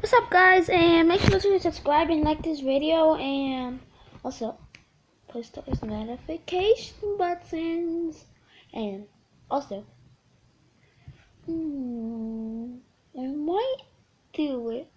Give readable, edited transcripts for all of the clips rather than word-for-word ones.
What's up, guys? And make sure to subscribe and like this video, and also push those notification buttons, and also I might do it.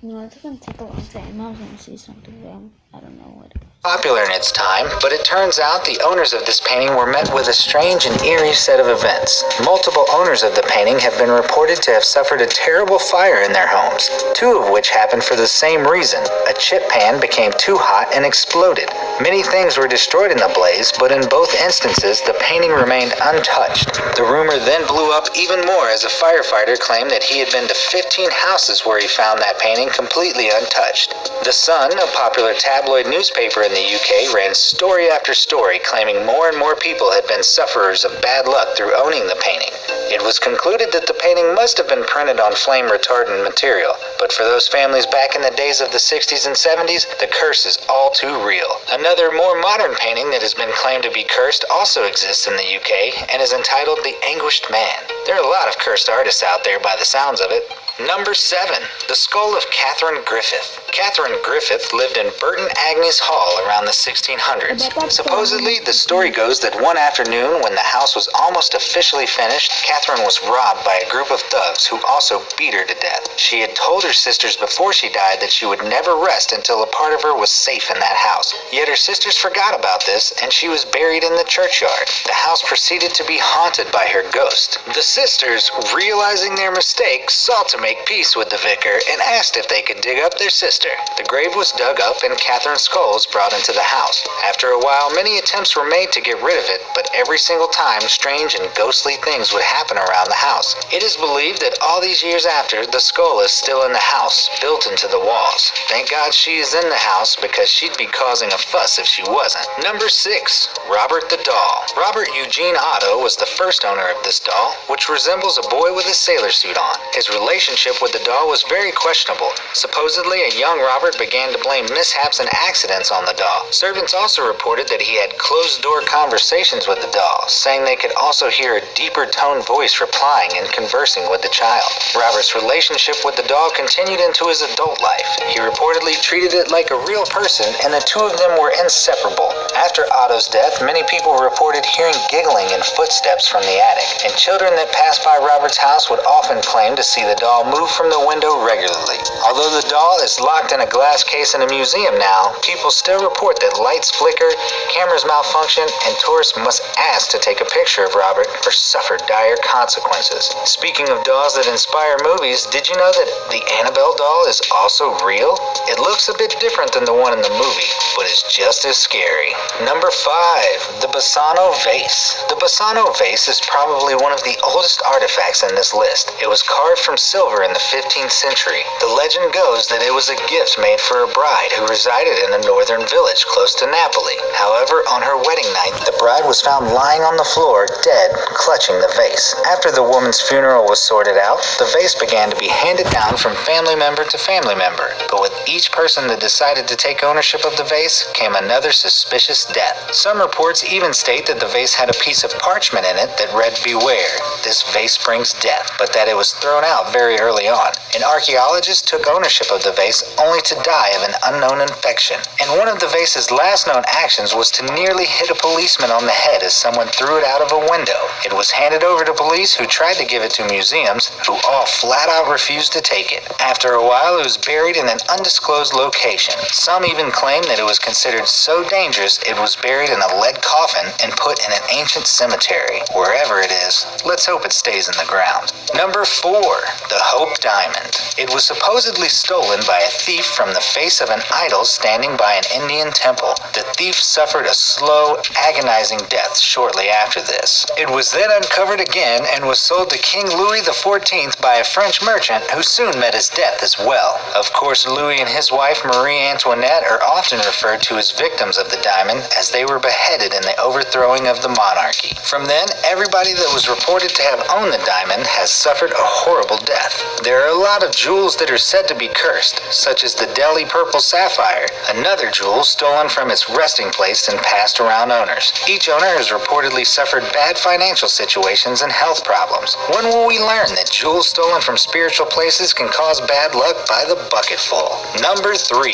No, it's gonna take a long time. I was gonna see something, I don't know what. Popular in its time, but it turns out the owners of this painting were met with a strange and eerie set of events. Multiple owners of the painting have been reported to have suffered a terrible fire in their homes, two of which happened for the same reason. A chip pan became too hot and exploded. Many things were destroyed in the blaze, but in both instances, the painting remained untouched. The rumor then blew up even more as a firefighter claimed that he had been to 15 houses where he found that painting completely untouched. The Sun, a popular tabloid newspaper in the UK, ran story after story claiming more and more people had been sufferers of bad luck through owning the painting. It was concluded that the painting must have been printed on flame-retardant material, but for those families back in the days of the 60s and 70s, the curse is all too real. Another more modern painting that has been claimed to be cursed also exists in the UK and is entitled The Anguished Man. There are a lot of cursed artists out there by the sounds of it. Number 7. The Skull of Catherine Griffith. Catherine Griffith lived in Burton Agnes Hall around the 1600s. Supposedly, the story goes that one afternoon when the house was almost officially finished, Catherine was robbed by a group of thugs who also beat her to death. She had told her sisters before she died that she would never rest until a part of her was safe in that house. Yet her sisters forgot about this, and she was buried in the churchyard. The house proceeded to be haunted by her ghost. The sisters, realizing their mistake, sought to make peace with the vicar and asked if they could dig up their sister. The grave was dug up and Catherine's skull was brought into the house. After a while, many attempts were made to get rid of it, but every single time, strange and ghostly things would happen around the house. It is believed that all these years after, the skull is still in the house, built into the walls. Thank God she is in the house, because she'd be causing a fuss if she wasn't. Number 6. Robert the Doll. Robert Eugene Otto was the first owner of this doll, which resembles a boy with a sailor suit on. His relationship with the doll was very questionable. Supposedly, a young Robert began to blame mishaps and accidents on the doll. Servants also reported that he had closed-door conversations with the doll, saying they could also hear a deeper-toned voice replying and conversing with the child. Robert's relationship with the doll continued into his adult life. He reportedly treated it like a real person, and the two of them were inseparable. After Otto's death, many people reported hearing giggling and footsteps from the attic, and children that passed by Robert's house would often claim to see the doll move from the window regularly. Although the doll is locked in a glass case in a museum now, people still report that lights flicker, cameras malfunction, and tourists must ask to take a picture of Robert or suffer dire consequences. Speaking of dolls that inspire movies, did you know that the Annabelle doll is also real? It looks a bit different than the one in the movie, but it's just as scary. Number 5. The Bassano Vase. The Bassano Vase is probably one of the oldest artifacts in this list. It was carved from silver in the 15th century. The legend goes that it was a gift made for a bride who resided in a northern village close to Napoli. However, on her wedding night, the bride was found lying on the floor, dead, clutching the vase. After the woman's funeral was sorted out, the vase began to be handed down from family member to family member. But with each person that decided to take ownership of the vase came another suspicious death. Some reports even state that the vase had a piece of parchment in it that read, "Beware, this vase brings death," but that it was thrown out very early on. An archaeologist took ownership of the vase only to die of an unknown infection. And one of the vase's last known actions was to nearly hit a policeman on the head as someone threw it out of a window. It was handed over to police, who tried to give it to museums, who all flat out refused to take it. After a while, it was buried in an undisclosed location. Some even claim that it was considered so dangerous it was buried in a lead coffin and put in an ancient cemetery. Wherever it is, let's hope it stays in the ground. Number 4. The Hope Diamond. It was supposedly stolen by a thief from the face of an idol standing by an Indian temple. The thief suffered a slow, agonizing death shortly after this. It was then uncovered again and was sold to King Louis XIV by a French merchant who soon met his death as well. Of course, Louis and his wife Marie Antoinette are often referred to as victims of the diamond, diamond as they were beheaded in the overthrowing of the monarchy. From then, everybody that was reported to have owned the diamond has suffered a horrible death. There are a lot of jewels that are said to be cursed, such as the Delhi Purple Sapphire, another jewel stolen from its resting place and passed around owners. Each owner has reportedly suffered bad financial situations and health problems. When will we learn that jewels stolen from spiritual places can cause bad luck by the bucketful? Number 3.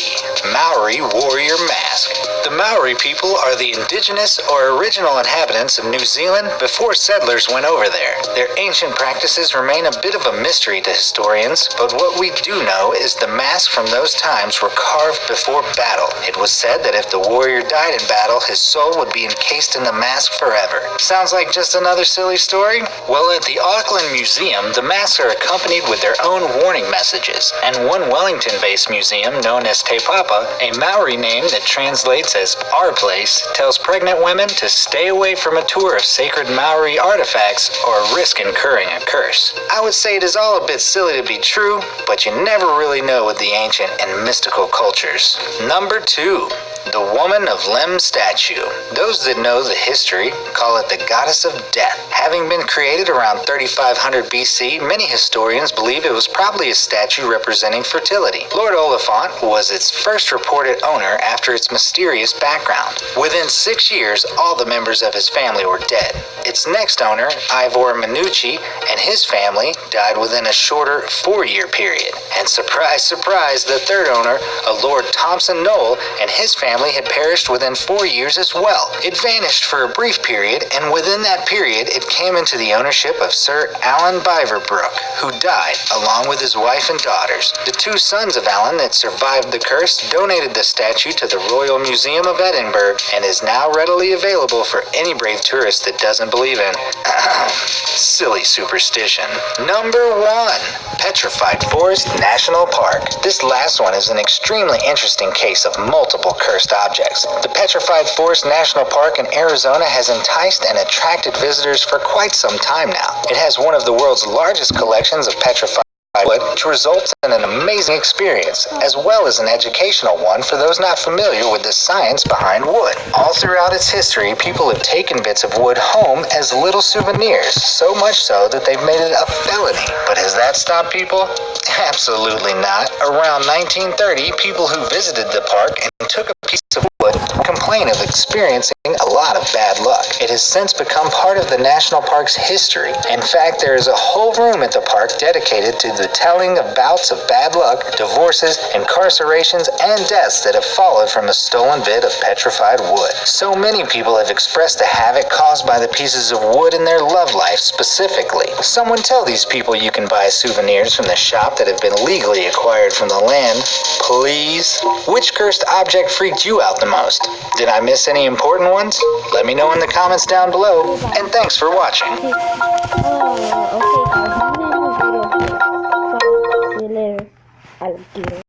Maori Warrior Mask. The Maori people are the indigenous or original inhabitants of New Zealand before settlers went over there. Their ancient practices remain a bit of a mystery to historians, but what we do know is the masks from those times were carved before battle. It was said that if the warrior died in battle, his soul would be encased in the mask forever. Sounds like just another silly story? Well, at the Auckland Museum, the masks are accompanied with their own warning messages, and one Wellington-based museum known as Te Papa, a Maori name that translates as Our Place, tells pregnant women to stay away from a tour of sacred Maori artifacts or risk incurring a curse. I would say it is all a bit silly to be true, but you never really know with the ancient and mystical cultures. Number 2. The Woman of Lem statue. Those that know the history call it the goddess of death. Having been created around 3500 BC, many historians believe it was probably a statue representing fertility. Lord Oliphant was its first reported owner after its mysterious background. Within 6 years, all the members of his family were dead. Its next owner, Ivor Minucci, and his family died within a shorter 4-year period. And surprise, surprise, the third owner, a Lord Thompson Knoll, and his family had perished within 4 years as well. It vanished for a brief period, and within that period, it came into the ownership of Sir Alan Biverbrook, who died along with his wife and daughters. The 2 sons of Alan that survived the curse donated the statue to the Royal Museum of Edinburgh and is now readily available for any brave tourist that doesn't believe in silly superstition. Number 1. Petrified Forest National Park. This last one is an extremely interesting case of multiple cursed objects. The Petrified Forest National Park in Arizona has enticed and attracted visitors for quite some time now. It has one of the world's largest collections of petrified wood, which results in an amazing experience, as well as an educational one for those not familiar with the science behind wood. All throughout its history, people have taken bits of wood home as little souvenirs, so much so that they've made it a felony. But has that stopped people? Absolutely not. Around 1930, people who visited the park and took a piece of wood complained of experiencing a lot of bad luck. It has since become part of the national park's history. In fact, there is a whole room at the park dedicated to the telling of bouts of bad luck, divorces, incarcerations, and deaths that have followed from a stolen bit of petrified wood. So many people have expressed the havoc caused by the pieces of wood in their love life specifically. Someone tell these people you can buy souvenirs from the shop that have been legally acquired from the land, please. Which cursed object freaked you out the most? Did I miss any important ones? Let me know in the comments down below, and thanks for watching. Okay, guys, I'm gonna end this video here. So, see you later, alligator.